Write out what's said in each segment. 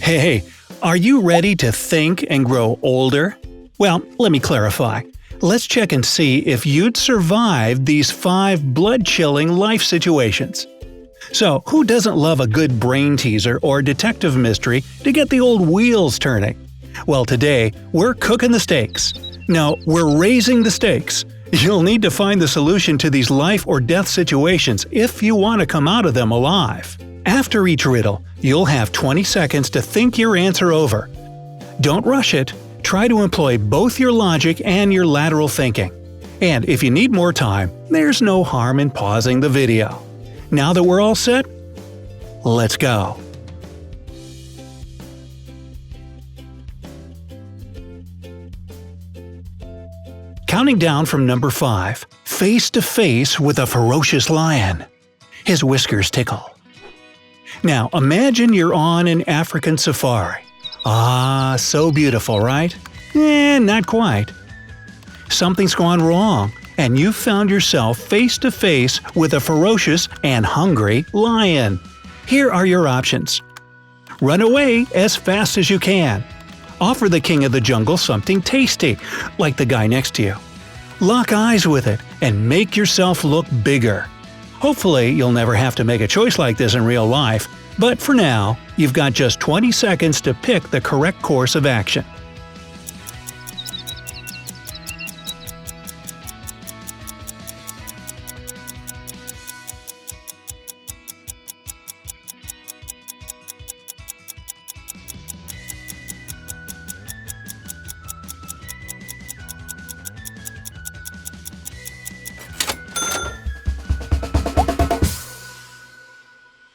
Hey, are you ready to think and grow older? Well, let me clarify. Let's check and see if you'd survive these 5 blood-chilling life situations. So, who doesn't love a good brain teaser or detective mystery to get the old wheels turning? Well, today, we're cooking the steaks. No, we're raising the stakes. You'll need to find the solution to these life or death situations if you want to come out of them alive. After each riddle, you'll have 20 seconds to think your answer over. Don't rush it. Try to employ both your logic and your lateral thinking. And if you need more time, there's no harm in pausing the video. Now that we're all set, let's go. Counting down from number 5, face to face with a ferocious lion. His whiskers tickle. Now imagine you're on an African safari. Ah, so beautiful, right? Not quite. Something's gone wrong, and you've found yourself face to face with a ferocious and hungry lion. Here are your options. Run away as fast as you can. Offer the king of the jungle something tasty, like the guy next to you. Lock eyes with it and make yourself look bigger. Hopefully, you'll never have to make a choice like this in real life, but for now, you've got just 20 seconds to pick the correct course of action.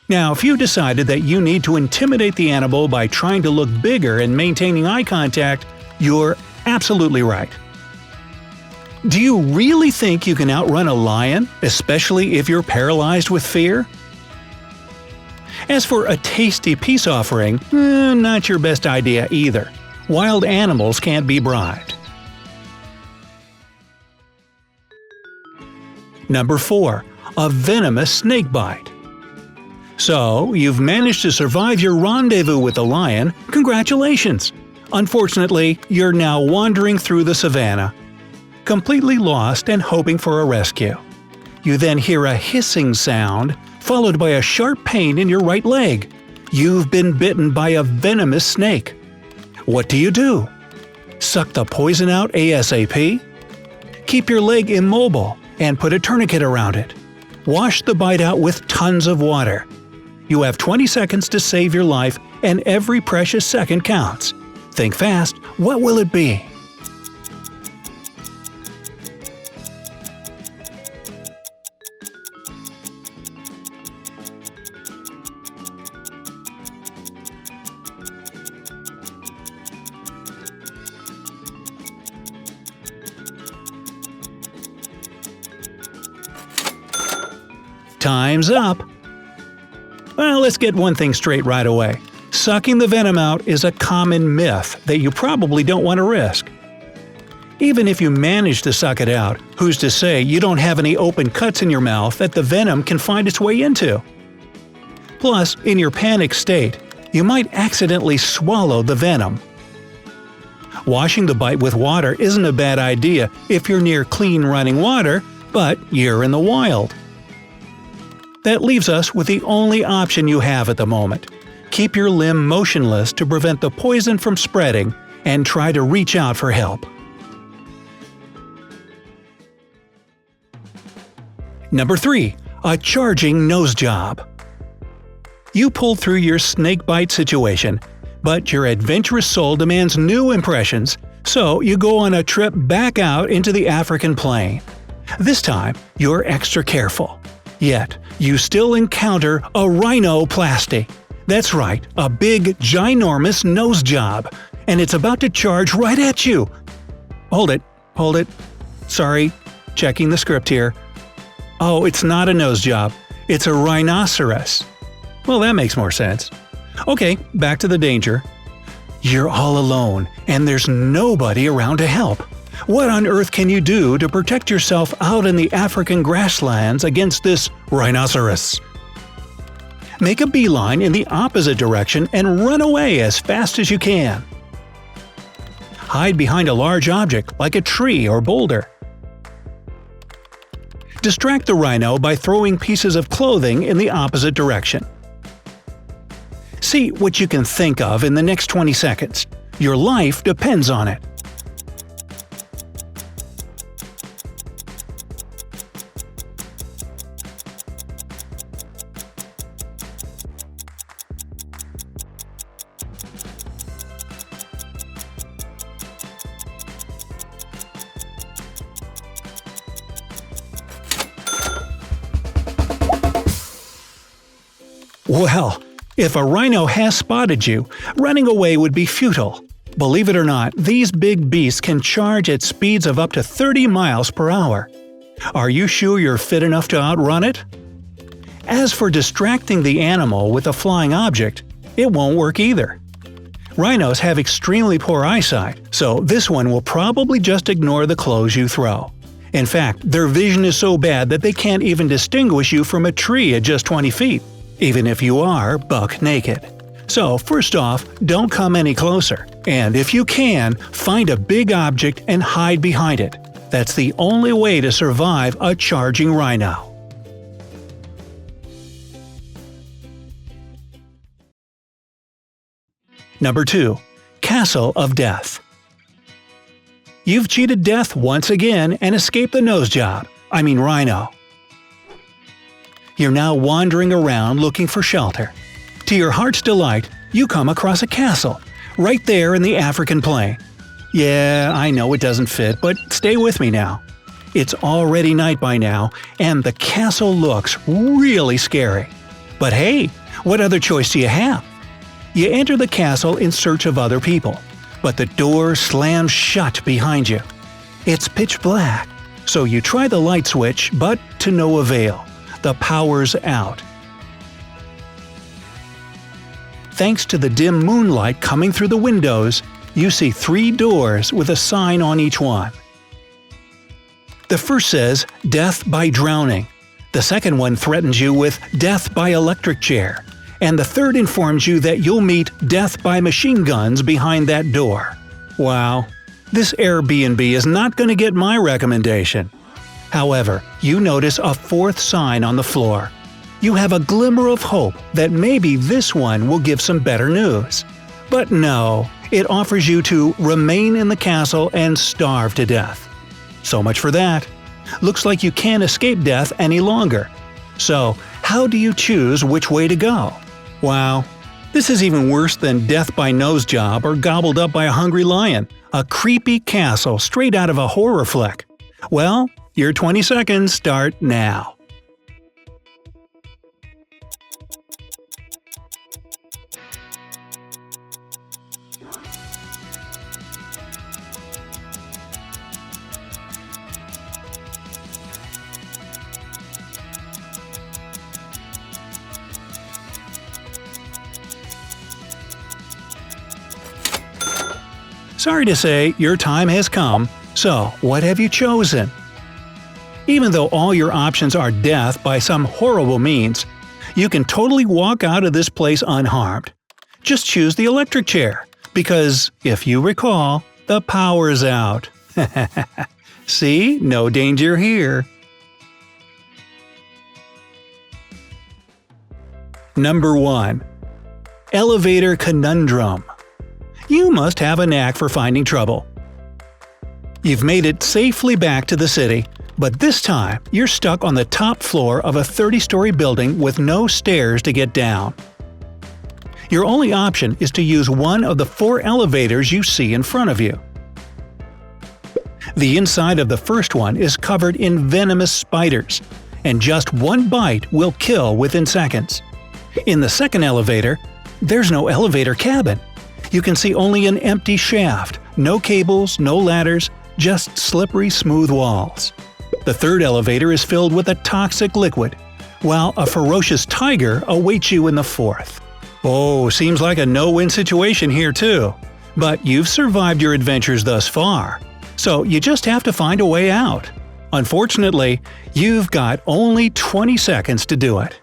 Now, if you decided that you need to intimidate the animal by trying to look bigger and maintaining eye contact, you're absolutely right. Do you really think you can outrun a lion, especially if you're paralyzed with fear? As for a tasty peace offering, not your best idea either. Wild animals can't be bribed. Number 4. A venomous snake bite. So, you've managed to survive your rendezvous with the lion. Congratulations! Unfortunately, you're now wandering through the savannah, completely lost and hoping for a rescue. You then hear a hissing sound, followed by a sharp pain in your right leg. You've been bitten by a venomous snake. What do? Suck the poison out ASAP? Keep your leg immobile and put a tourniquet around it. Wash the bite out with tons of water. You have 20 seconds to save your life, and every precious second counts. Think fast, what will it be? Time's up! Well, let's get one thing straight right away. Sucking the venom out is a common myth that you probably don't want to risk. Even if you manage to suck it out, who's to say you don't have any open cuts in your mouth that the venom can find its way into? Plus, in your panic state, you might accidentally swallow the venom. Washing the bite with water isn't a bad idea if you're near clean running water, but you're in the wild. That leaves us with the only option you have at the moment. Keep your limb motionless to prevent the poison from spreading and try to reach out for help. Number 3. A charging nose job. You pulled through your snake bite situation, but your adventurous soul demands new impressions, so you go on a trip back out into the African plain. This time, you're extra careful. Yet, you still encounter a rhinoplasty. That's right, a big, ginormous nose job. And it's about to charge right at you. Hold it. Sorry, checking the script here. Oh, it's not a nose job. It's a rhinoceros. Well, that makes more sense. Okay, back to the danger. You're all alone, and there's nobody around to help. What on earth can you do to protect yourself out in the African grasslands against this rhinoceros? Make a beeline in the opposite direction and run away as fast as you can. Hide behind a large object like a tree or boulder. Distract the rhino by throwing pieces of clothing in the opposite direction. See what you can think of in the next 20 seconds. Your life depends on it. Well, if a rhino has spotted you, running away would be futile. Believe it or not, these big beasts can charge at speeds of up to 30 miles per hour. Are you sure you're fit enough to outrun it? As for distracting the animal with a flying object, it won't work either. Rhinos have extremely poor eyesight, so this one will probably just ignore the clothes you throw. In fact, their vision is so bad that they can't even distinguish you from a tree at just 20 feet. Even if you are buck naked. So first off, don't come any closer, and if you can, find a big object and hide behind it. That's the only way to survive a charging rhino. Number 2. Castle of Death. You've cheated death once again and escaped the nose job, rhino. You're now wandering around looking for shelter. To your heart's delight, you come across a castle, right there in the African plain. Yeah, I know it doesn't fit, but stay with me now. It's already night by now, and the castle looks really scary. But hey, what other choice do you have? You enter the castle in search of other people, but the door slams shut behind you. It's pitch black, so you try the light switch, but to no avail. The power's out. Thanks to the dim moonlight coming through the windows, you see 3 doors with a sign on each one. The first says, "Death by drowning." The second one threatens you with "Death by electric chair." And the third informs you that you'll meet "Death by machine guns" behind that door. Wow, this Airbnb is not going to get my recommendation. However, you notice a 4th sign on the floor. You have a glimmer of hope that maybe this one will give some better news. But no, it offers you to remain in the castle and starve to death. So much for that. Looks like you can't escape death any longer. So, how do you choose which way to go? Wow, this is even worse than death by nose job or gobbled up by a hungry lion. A creepy castle straight out of a horror flick. Well, your 20 seconds start now. Sorry to say, your time has come. So, what have you chosen? Even though all your options are death by some horrible means, you can totally walk out of this place unharmed. Just choose the electric chair, because, if you recall, the power's out. See? No danger here. Number 1. Elevator Conundrum. You must have a knack for finding trouble. You've made it safely back to the city, but this time you're stuck on the top floor of a 30-story building with no stairs to get down. Your only option is to use one of the 4 elevators you see in front of you. The inside of the first one is covered in venomous spiders, and just one bite will kill within seconds. In the second elevator, there's no elevator cabin. You can see only an empty shaft, no cables, no ladders, just slippery smooth walls. The third elevator is filled with a toxic liquid, while a ferocious tiger awaits you in the fourth. Oh, seems like a no-win situation here too. But you've survived your adventures thus far, so you just have to find a way out. Unfortunately, you've got only 20 seconds to do it.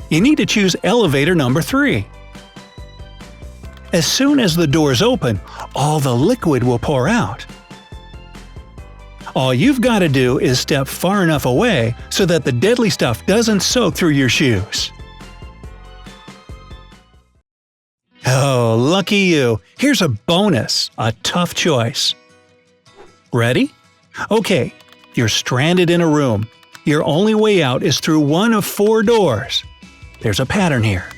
You need to choose elevator number 3. As soon as the doors open, all the liquid will pour out. All you've got to do is step far enough away so that the deadly stuff doesn't soak through your shoes. Oh, lucky you! Here's a bonus, a tough choice. Ready? Okay, you're stranded in a room. Your only way out is through one of 4 doors. There's a pattern here.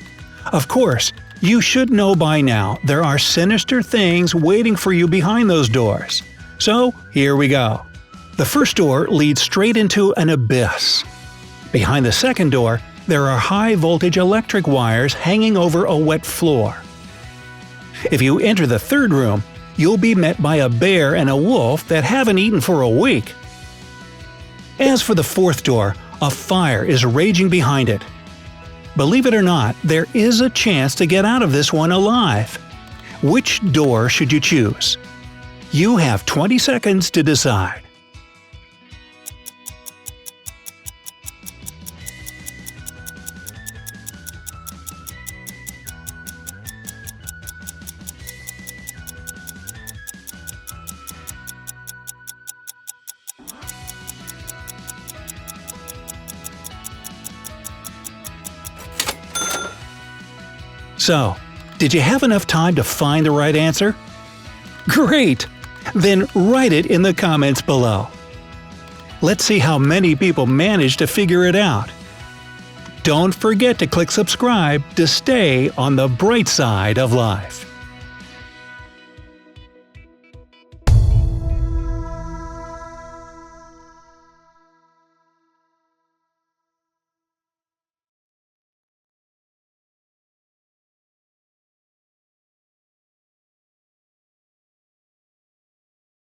Of course, you should know by now there are sinister things waiting for you behind those doors. So, here we go. The first door leads straight into an abyss. Behind the second door, there are high-voltage electric wires hanging over a wet floor. If you enter the third room, you'll be met by a bear and a wolf that haven't eaten for a week. As for the fourth door, a fire is raging behind it. Believe it or not, there is a chance to get out of this one alive. Which door should you choose? You have 20 seconds to decide. So, did you have enough time to find the right answer? Great! Then write it in the comments below. Let's see how many people managed to figure it out. Don't forget to click subscribe to stay on the bright side of life.